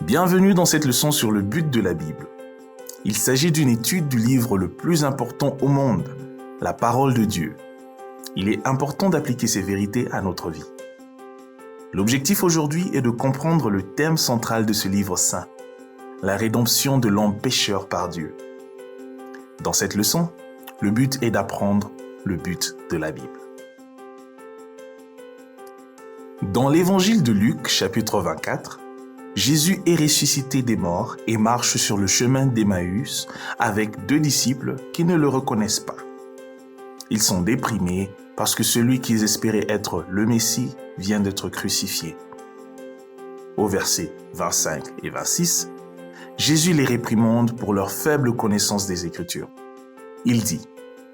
Bienvenue dans cette leçon sur le but de la Bible. Il s'agit d'une étude du livre le plus important au monde, la parole de Dieu. Il est important d'appliquer ces vérités à notre vie. L'objectif aujourd'hui est de comprendre le thème central de ce livre saint, la rédemption de l'homme pécheur par Dieu. Dans cette leçon, le but est d'apprendre le but de la Bible. Dans l'évangile de Luc, chapitre 24, Jésus est ressuscité des morts et marche sur le chemin d'Emmaüs avec deux disciples qui ne le reconnaissent pas. Ils sont déprimés parce que celui qu'ils espéraient être le Messie vient d'être crucifié. Au verset 25 et 26, Jésus les réprimande pour leur faible connaissance des Écritures. Il dit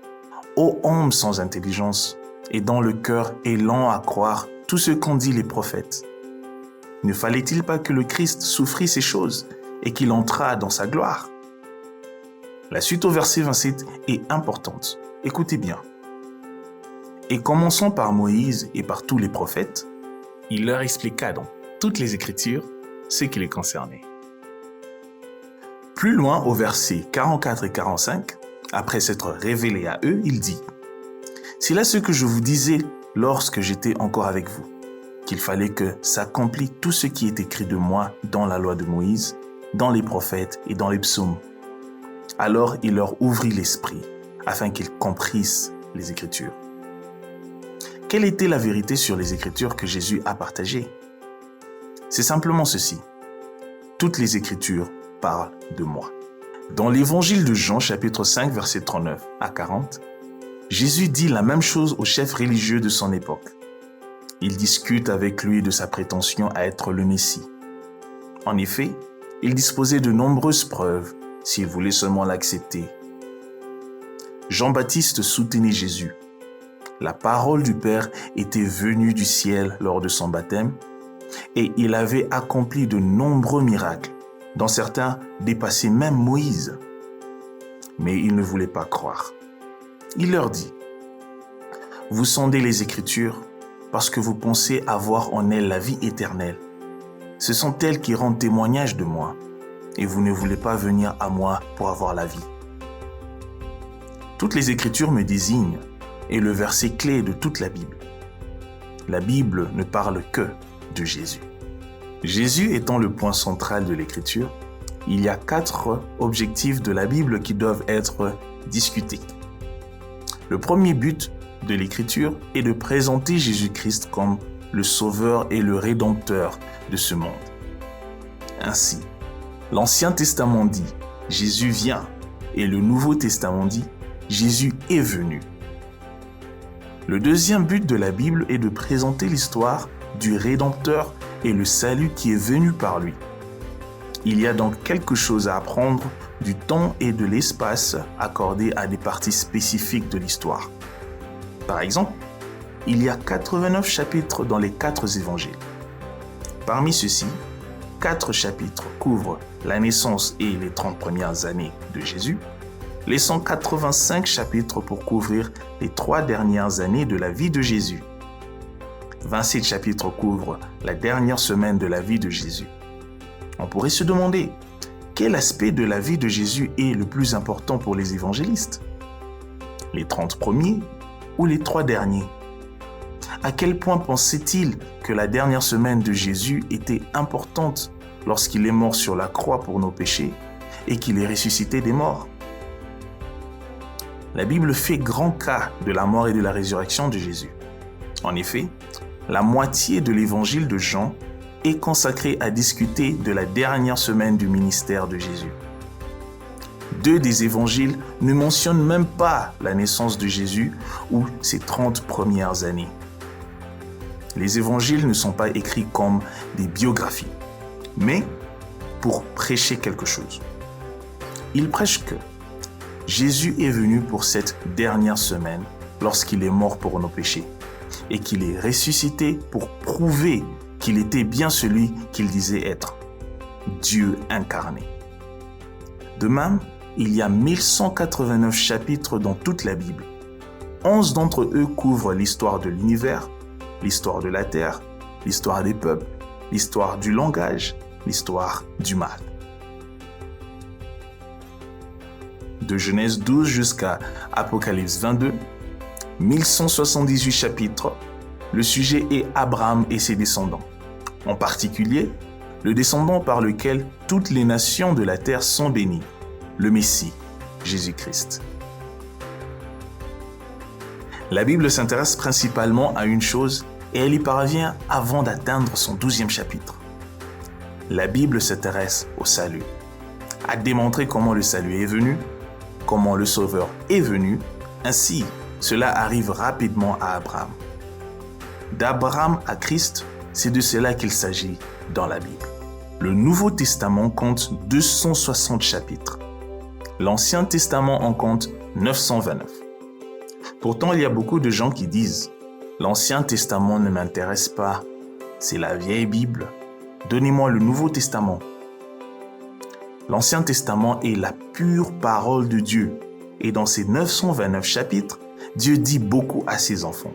« Ô homme sans intelligence et dont le cœur est lent à croire tout ce qu'ont dit les prophètes. Ne fallait-il pas que le Christ souffrit ces choses et qu'il entrât dans sa gloire ?» La suite au verset 27 est importante. Écoutez bien. « Et commençant par Moïse et par tous les prophètes, il leur expliqua dans toutes les Écritures ce qui les concernait. » Plus loin, au verset 44 et 45, après s'être révélé à eux, il dit « C'est là ce que je vous disais lorsque j'étais encore avec vous, qu'il fallait que s'accomplisse tout ce qui est écrit de moi dans la loi de Moïse, dans les prophètes et dans les psaumes. Alors il leur ouvrit l'esprit, afin qu'ils comprissent les Écritures. » Quelle était la vérité sur les Écritures que Jésus a partagées? C'est simplement ceci. Toutes les Écritures parlent de moi. Dans l'évangile de Jean, chapitre 5, versets 39 à 40, Jésus dit la même chose aux chefs religieux de son époque. Il discute avec lui de sa prétention à être le Messie. En effet, il disposait de nombreuses preuves s'il voulait seulement l'accepter. Jean-Baptiste soutenait Jésus. La parole du Père était venue du ciel lors de son baptême et il avait accompli de nombreux miracles, dont certains dépassaient même Moïse. Mais ils ne voulaient pas croire. Il leur dit « Vous sondez les Écritures parce que vous pensez avoir en elles la vie éternelle. Ce sont elles qui rendent témoignage de moi, et vous ne voulez pas venir à moi pour avoir la vie. Toutes les Écritures me désignent, et le verset clé de toute la Bible. La Bible ne parle que de Jésus. Jésus étant le point central de l'Écriture, il y a 4 objectifs de la Bible qui doivent être discutés. Le premier but de l'Écriture est de présenter Jésus-Christ comme le Sauveur et le Rédempteur de ce monde. Ainsi, l'Ancien Testament dit « Jésus vient » et le Nouveau Testament dit « Jésus est venu ». Le deuxième but de la Bible est de présenter l'histoire du Rédempteur et le salut qui est venu par lui. Il y a donc quelque chose à apprendre du temps et de l'espace accordés à des parties spécifiques de l'histoire. Par exemple, il y a 89 chapitres dans les 4 évangiles. Parmi ceux-ci, 4 chapitres couvrent la naissance et les 30 premières années de Jésus, laissant 85 chapitres pour couvrir les 3 dernières années de la vie de Jésus. 27 chapitres couvrent la dernière semaine de la vie de Jésus. On pourrait se demander, quel aspect de la vie de Jésus est le plus important pour les évangélistes? Les 30 premiers ou les 3 derniers? À quel point pensait-il que la dernière semaine de Jésus était importante lorsqu'il est mort sur la croix pour nos péchés et qu'il est ressuscité des morts? La Bible fait grand cas de la mort et de la résurrection de Jésus. En effet, la moitié de l'évangile de Jean est consacrée à discuter de la dernière semaine du ministère de Jésus. 2 des évangiles ne mentionnent même pas la naissance de Jésus ou ses 30 premières années. Les évangiles ne sont pas écrits comme des biographies, mais pour prêcher quelque chose. Ils prêchent que Jésus est venu pour cette dernière semaine lorsqu'il est mort pour nos péchés et qu'il est ressuscité pour prouver qu'il était bien celui qu'il disait être, Dieu incarné. De même, il y a 1189 chapitres dans toute la Bible. 11 d'entre eux couvrent l'histoire de l'univers, l'histoire de la terre, l'histoire des peuples, l'histoire du langage, l'histoire du mal. De Genèse 12 jusqu'à Apocalypse 22, 1178 chapitres, le sujet est Abraham et ses descendants. En particulier, le descendant par lequel toutes les nations de la terre sont bénies, le Messie, Jésus-Christ. La Bible s'intéresse principalement à une chose et elle y parvient avant d'atteindre son 12e chapitre. La Bible s'intéresse au salut, à démontrer comment le salut est venu, comment le Sauveur est venu. Ainsi, cela arrive rapidement à Abraham. D'Abraham à Christ, c'est de cela qu'il s'agit dans la Bible. Le Nouveau Testament compte 260 chapitres. L'Ancien Testament en compte 929. Pourtant, il y a beaucoup de gens qui disent « L'Ancien Testament ne m'intéresse pas, c'est la vieille Bible. Donnez-moi le Nouveau Testament. » L'Ancien Testament est la pure parole de Dieu. Et dans ces 929 chapitres, Dieu dit beaucoup à ses enfants.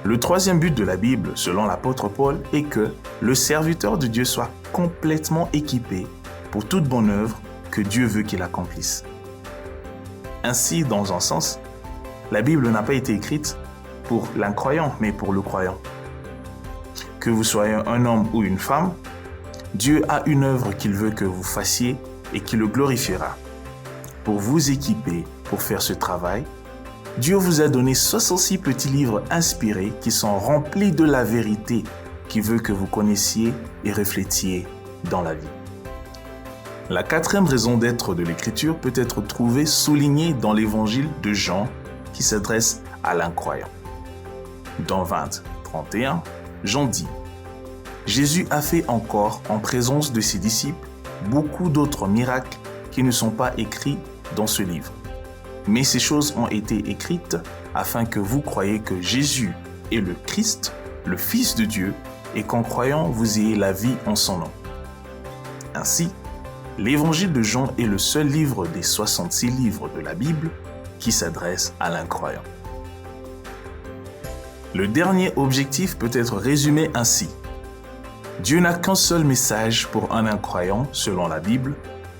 Le troisième but de la Bible, selon l'apôtre Paul, est que le serviteur de Dieu soit complètement équipé pour toute bonne œuvre que Dieu veut qu'il accomplisse. Ainsi, dans un sens, la Bible n'a pas été écrite pour l'incroyant, mais pour le croyant. Que vous soyez un homme ou une femme, Dieu a une œuvre qu'il veut que vous fassiez et qui le glorifiera. Pour vous équiper pour faire ce travail, Dieu vous a donné 66 petits livres inspirés qui sont remplis de la vérité qu'il veut que vous connaissiez et reflétiez dans la vie. La quatrième raison d'être de l'Écriture peut être trouvée soulignée dans l'évangile de Jean qui s'adresse à l'incroyant. Dans 20, 31, Jean dit « Jésus a fait encore, en présence de ses disciples, beaucoup d'autres miracles qui ne sont pas écrits dans ce livre. Mais ces choses ont été écrites afin que vous croyiez que Jésus est le Christ, le Fils de Dieu, et qu'en croyant, vous ayez la vie en son nom. » Ainsi, l'évangile de Jean est le seul livre des 66 livres de la Bible qui s'adresse à l'incroyant. Le dernier objectif peut être résumé ainsi. Dieu n'a qu'un seul message pour un incroyant selon la Bible,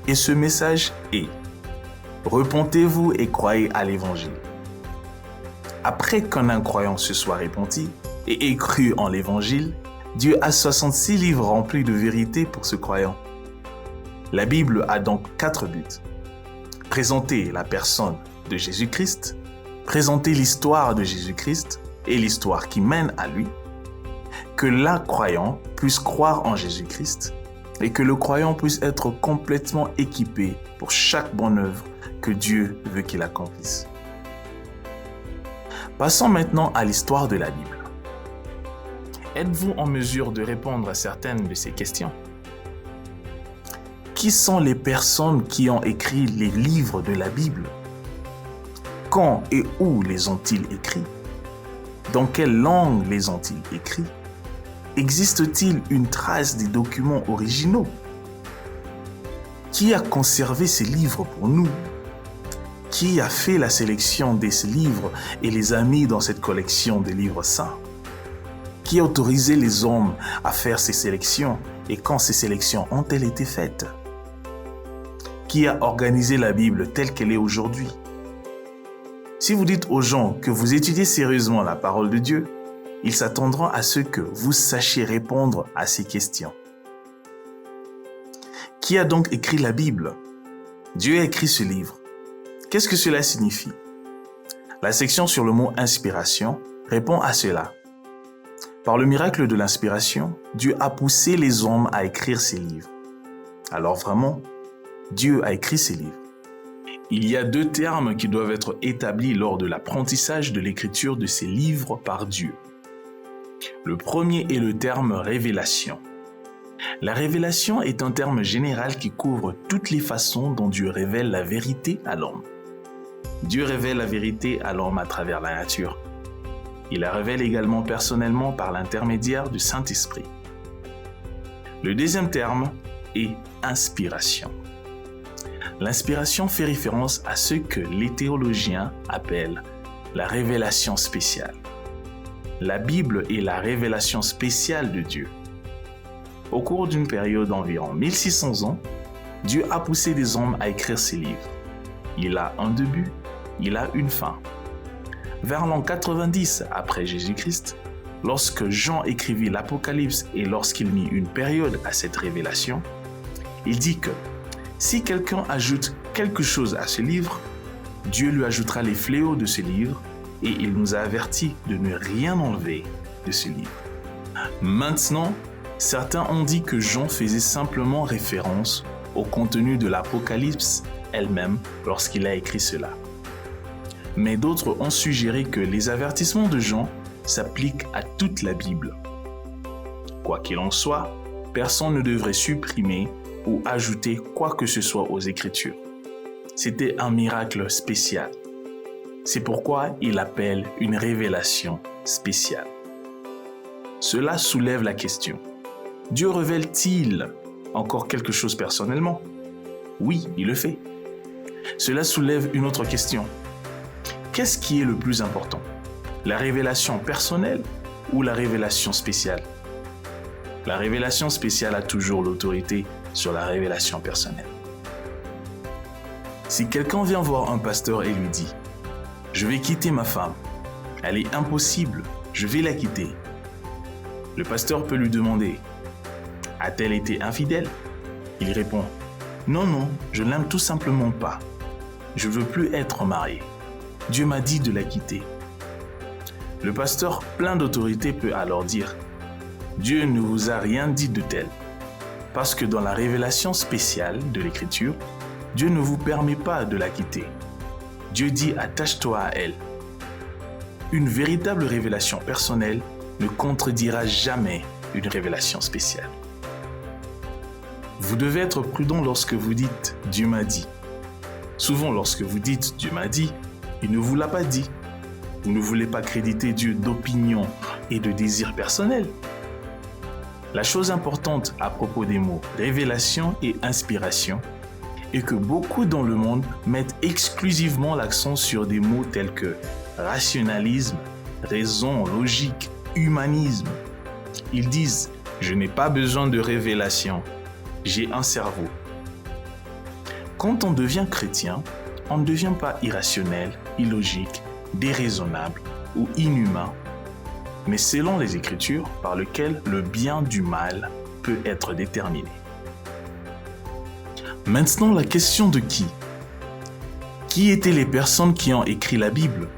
et ce message est « Repentez-vous et croyez à l'Évangile ». Après qu'un incroyant se soit repenti et ait cru en l'Évangile, Dieu a 66 livres remplis de vérité pour ce croyant. La Bible a donc 4 buts. Présenter la personne de Jésus-Christ, présenter l'histoire de Jésus-Christ et l'histoire qui mène à lui, que l'incroyant puisse croire en Jésus-Christ et que le croyant puisse être complètement équipé pour chaque bonne œuvre que Dieu veut qu'il accomplisse. Passons maintenant à l'histoire de la Bible. Êtes-vous en mesure de répondre à certaines de ces questions? Qui sont les personnes qui ont écrit les livres de la Bible? Quand et où les ont-ils écrits? Dans quelle langue les ont-ils écrits? Existe-t-il une trace des documents originaux? Qui a conservé ces livres pour nous? Qui a fait la sélection de ces livres et les a mis dans cette collection de livres saints? Qui a autorisé les hommes à faire ces sélections et quand ces sélections ont-elles été faites? Qui a organisé la Bible telle qu'elle est aujourd'hui? Si vous dites aux gens que vous étudiez sérieusement la parole de Dieu, ils s'attendront à ce que vous sachiez répondre à ces questions. Qui a donc écrit la Bible? Dieu a écrit ce livre. Qu'est-ce que cela signifie? La section sur le mot « inspiration » répond à cela. Par le miracle de l'inspiration, Dieu a poussé les hommes à écrire ces livres. Alors vraiment, Dieu a écrit ces livres. Il y a 2 termes qui doivent être établis lors de l'apprentissage de l'écriture de ces livres par Dieu. Le premier est le terme « révélation ». La révélation est un terme général qui couvre toutes les façons dont Dieu révèle la vérité à l'homme. Dieu révèle la vérité à l'homme à travers la nature. Il la révèle également personnellement par l'intermédiaire du Saint-Esprit. Le deuxième terme est « inspiration ». L'inspiration fait référence à ce que les théologiens appellent la révélation spéciale. La Bible est la révélation spéciale de Dieu. Au cours d'une période d'environ 1600 ans, Dieu a poussé des hommes à écrire ses livres. Il a un début, il a une fin. Vers l'an 90 après Jésus-Christ, lorsque Jean écrivit l'Apocalypse et lorsqu'il mit une période à cette révélation, il dit que si quelqu'un ajoute quelque chose à ce livre, Dieu lui ajoutera les fléaux de ce livre et il nous a avertis de ne rien enlever de ce livre. Maintenant, certains ont dit que Jean faisait simplement référence au contenu de l'Apocalypse elle-même lorsqu'il a écrit cela. Mais d'autres ont suggéré que les avertissements de Jean s'appliquent à toute la Bible. Quoi qu'il en soit, personne ne devrait supprimer ou ajouter quoi que ce soit aux Écritures. C'était un miracle spécial. C'est pourquoi il appelle une révélation spéciale. Cela soulève la question. Dieu révèle-t-il encore quelque chose personnellement? Oui, il le fait. Cela soulève une autre question. Qu'est-ce qui est le plus important? La révélation personnelle ou la révélation spéciale? La révélation spéciale a toujours l'autorité sur la révélation personnelle. Si quelqu'un vient voir un pasteur et lui dit « Je vais quitter ma femme, elle est impossible, je vais la quitter », le pasteur peut lui demander « A-t-elle été infidèle ?» Il répond « Non, non, je ne l'aime tout simplement pas. Je ne veux plus être marié. Dieu m'a dit de la quitter. » Le pasteur, plein d'autorité, peut alors dire « Dieu ne vous a rien dit de tel. » Parce que dans la révélation spéciale de l'Écriture, Dieu ne vous permet pas de la quitter. Dieu dit « Attache-toi à elle. » Une véritable révélation personnelle ne contredira jamais une révélation spéciale. Vous devez être prudent lorsque vous dites « Dieu m'a dit ». Souvent, lorsque vous dites « Dieu m'a dit », il ne vous l'a pas dit. Vous ne voulez pas créditer Dieu d'opinion et de désir personnel. La chose importante à propos des mots « révélation » et « inspiration » est que beaucoup dans le monde mettent exclusivement l'accent sur des mots tels que rationalisme, raison, logique, humanisme. Ils disent « Je n'ai pas besoin de révélation, j'ai un cerveau ». Quand on devient chrétien, on ne devient pas irrationnel, illogique, déraisonnable ou inhumain, mais selon les Écritures par lesquelles le bien du mal peut être déterminé. Maintenant, la question de qui? Qui étaient les personnes qui ont écrit la Bible?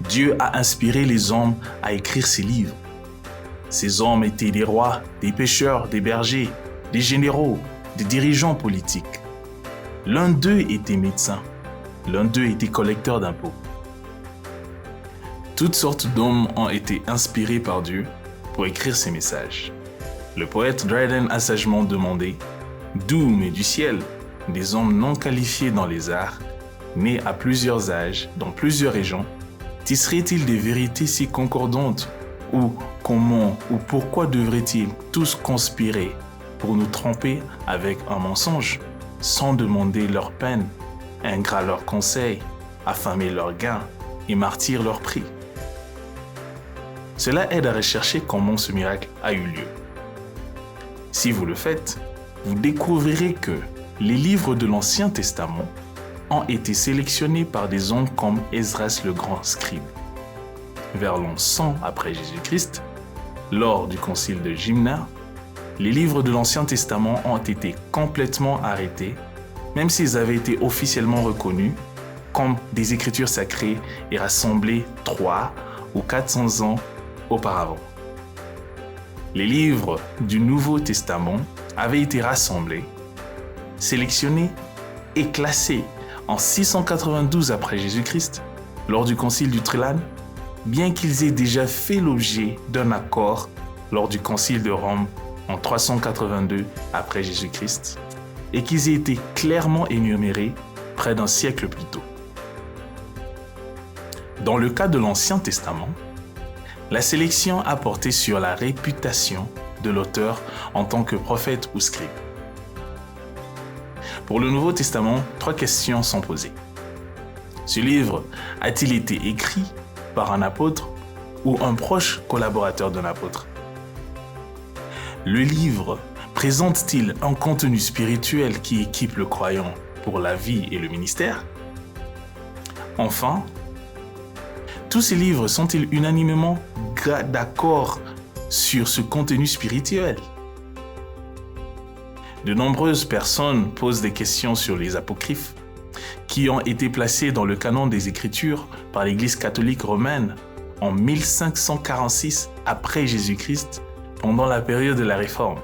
Dieu a inspiré les hommes à écrire ces livres. Ces hommes étaient des rois, des pêcheurs, des bergers, des généraux, des dirigeants politiques. L'un d'eux était médecin, l'un d'eux était collecteur d'impôts. Toutes sortes d'hommes ont été inspirés par Dieu pour écrire ces messages. Le poète Dryden a sagement demandé « D'où, mais du ciel, des hommes non qualifiés dans les arts, nés à plusieurs âges, dans plusieurs régions, tisseraient-ils des vérités si concordantes? Ou comment ou pourquoi devraient-ils tous conspirer pour nous tromper avec un mensonge, sans demander leur peine, ingrats leurs conseils, affamer leurs gains et martyrs leur prix? » Cela aide à rechercher comment ce miracle a eu lieu. Si vous le faites, vous découvrirez que les livres de l'Ancien Testament ont été sélectionnés par des hommes comme Esdras le grand scribe. Vers l'an 100 après Jésus-Christ, lors du concile de Jimna, les livres de l'Ancien Testament ont été complètement arrêtés, même s'ils avaient été officiellement reconnus comme des écritures sacrées et rassemblés 300 ou 400 ans auparavant. Les livres du Nouveau Testament avaient été rassemblés, sélectionnés et classés en 692 après Jésus-Christ, lors du concile du Trilane, bien qu'ils aient déjà fait l'objet d'un accord lors du concile de Rome en 382 après Jésus-Christ, et qu'ils aient été clairement énumérés près d'un siècle plus tôt. Dans le cas de l'Ancien Testament, la sélection a porté sur la réputation de l'auteur en tant que prophète ou scribe. Pour le Nouveau Testament, 3 questions sont posées. Ce livre a-t-il été écrit par un apôtre ou un proche collaborateur d'un apôtre? Le livre présente-t-il un contenu spirituel qui équipe le croyant pour la vie et le ministère? Enfin, tous ces livres sont-ils unanimement d'accord sur ce contenu spirituel? De nombreuses personnes posent des questions sur les apocryphes qui ont été placés dans le canon des Écritures par l'Église catholique romaine en 1546 après Jésus-Christ, pendant la période de la Réforme.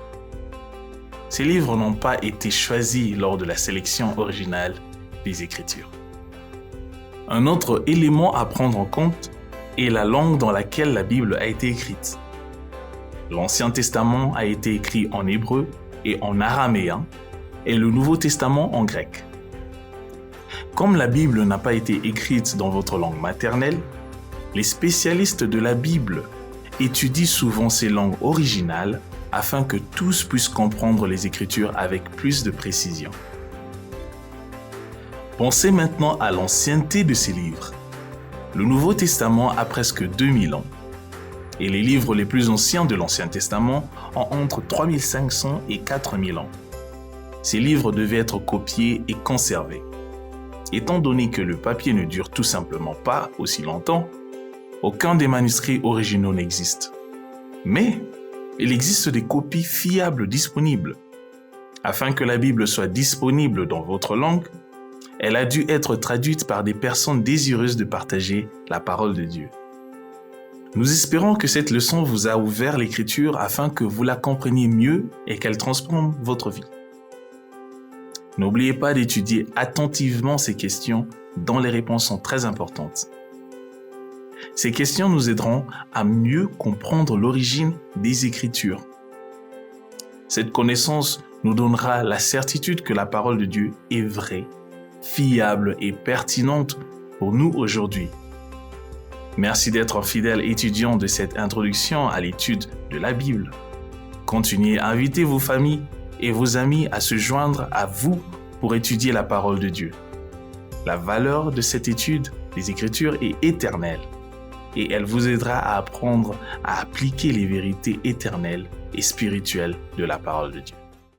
Ces livres n'ont pas été choisis lors de la sélection originale des Écritures. Un autre élément à prendre en compte est la langue dans laquelle la Bible a été écrite. L'Ancien Testament a été écrit en hébreu et en araméen, et le Nouveau Testament en grec. Comme la Bible n'a pas été écrite dans votre langue maternelle, les spécialistes de la Bible étudient souvent ces langues originales afin que tous puissent comprendre les Écritures avec plus de précision. Pensez maintenant à l'ancienneté de ces livres. Le Nouveau Testament a presque 2000 ans, et les livres les plus anciens de l'Ancien Testament ont entre 3500 et 4000 ans. Ces livres devaient être copiés et conservés. Étant donné que le papier ne dure tout simplement pas aussi longtemps, aucun des manuscrits originaux n'existe. Mais il existe des copies fiables disponibles. Afin que la Bible soit disponible dans votre langue, elle a dû être traduite par des personnes désireuses de partager la parole de Dieu. Nous espérons que cette leçon vous a ouvert l'Écriture afin que vous la compreniez mieux et qu'elle transforme votre vie. N'oubliez pas d'étudier attentivement ces questions dont les réponses sont très importantes. Ces questions nous aideront à mieux comprendre l'origine des Écritures. Cette connaissance nous donnera la certitude que la parole de Dieu est vraie, fiable et pertinente pour nous aujourd'hui. Merci d'être un fidèle étudiant de cette introduction à l'étude de la Bible. Continuez à inviter vos familles et vos amis à se joindre à vous pour étudier la parole de Dieu. La valeur de cette étude des Écritures est éternelle et elle vous aidera à apprendre à appliquer les vérités éternelles et spirituelles de la parole de Dieu.